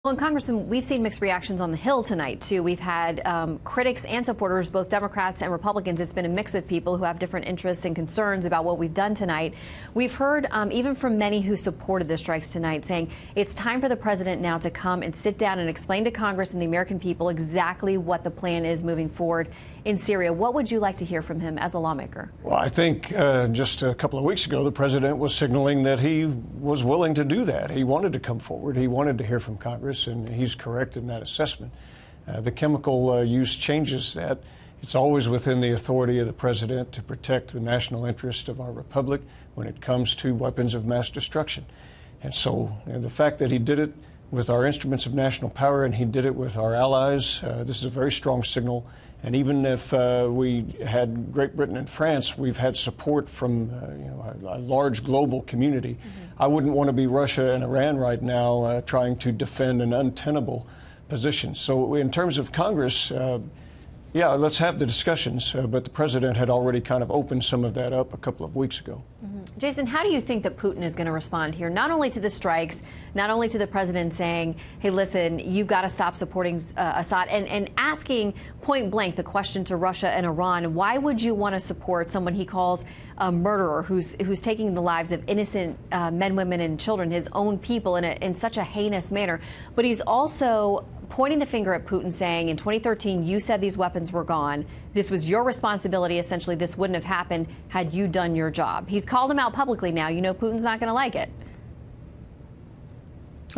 Well, and Congressman, we've seen mixed reactions on the Hill tonight, too. We've had critics and supporters, both Democrats and Republicans. It's been a mix of people who have different interests and concerns about what we've done tonight. We've heard even from many who supported the strikes tonight saying it's time for the president now to come and sit down and explain to Congress and the American people exactly what the plan is moving forward in Syria. What would you like to hear from him as a lawmaker? Well, I think just a couple of weeks ago, the president was signaling that he was willing to do that. He wanted to come forward. He wanted to hear from Congress, and he's correct in that assessment. The chemical use changes that. It's always within the authority of the president to protect the national interest of our republic when it comes to weapons of mass destruction. And so the fact that he did it with our instruments of national power and he did it with our allies, this is a very strong signal. And even if we had Great Britain and France, we've had support from a large global community. Mm-hmm. I wouldn't want to be Russia and Iran right now trying to defend an untenable position. So in terms of Congress, yeah, let's have the discussions. But the president had already kind of opened some of that up a couple of weeks ago. Mm-hmm. Jason, how do you think that Putin is going to respond here? Not only to the strikes, not only to the president saying, hey, listen, you've got to stop supporting Assad, and asking point blank the question to Russia and Iran, why would you want to support someone he calls a murderer who's taking the lives of innocent men, women, and children, his own people, in such a heinous manner? But he's also pointing the finger at Putin, saying in 2013, you said these weapons were gone. This was your responsibility. Essentially, this wouldn't have happened had you done your job. He's called him out publicly now. You know Putin's not going to like it.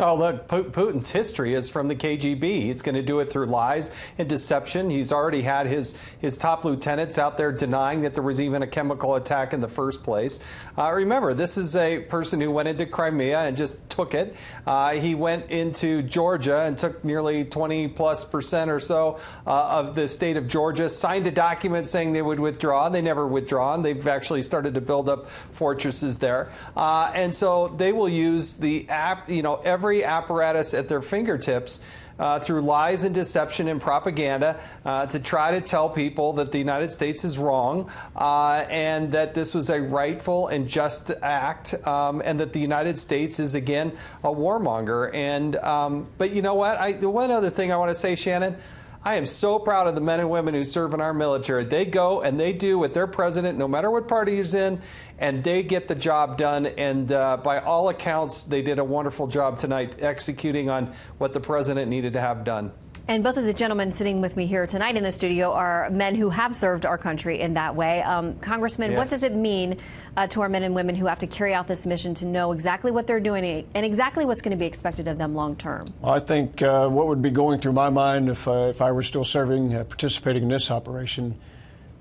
Oh, look, Putin's history is from the KGB. He's going to do it through lies and deception. He's already had his top lieutenants out there denying that there was even a chemical attack in the first place. Remember, this is a person who went into Crimea and just took it. He went into Georgia and took nearly 20+% or so of the state of Georgia, signed a document saying they would withdraw. They never withdrawn. They've actually started to build up fortresses there. And so they will use the every apparatus at their fingertips through lies and deception and propaganda to try to tell people that the United States is wrong and that this was a rightful and just act and that the United States is, again, a warmonger. And but you know what? The one other thing I want to say, Shannon, I am so proud of the men and women who serve in our military. They go and they do what their president, no matter what party he's in, and they get the job done. And by all accounts, they did a wonderful job tonight executing on what the president needed to have done. And both of the gentlemen sitting with me here tonight in the studio are men who have served our country in that way. Congressman, yes. What does it mean to our men and women who have to carry out this mission to know exactly what they're doing and exactly what's going to be expected of them long term? Well, I think what would be going through my mind if I were still serving, participating in this operation,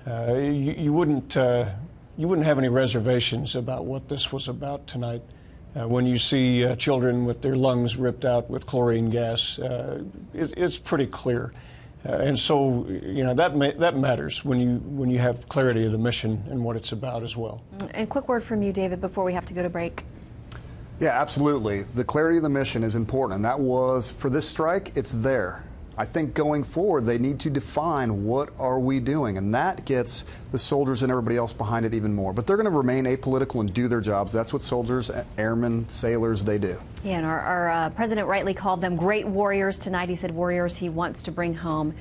you wouldn't have any reservations about what this was about tonight. When you see children with their lungs ripped out with chlorine gas, it's pretty clear. And so, that matters when you have clarity of the mission and what it's about as well. And quick word from you, David, before we have to go to break. Yeah, absolutely. The clarity of the mission is important, and that was, for this strike, it's there. I think going forward, they need to define what are we doing, and that gets the soldiers and everybody else behind it even more. But they're going to remain apolitical and do their jobs. That's what soldiers, airmen, sailors, they do. Yeah, and our president rightly called them great warriors tonight. He said warriors he wants to bring home.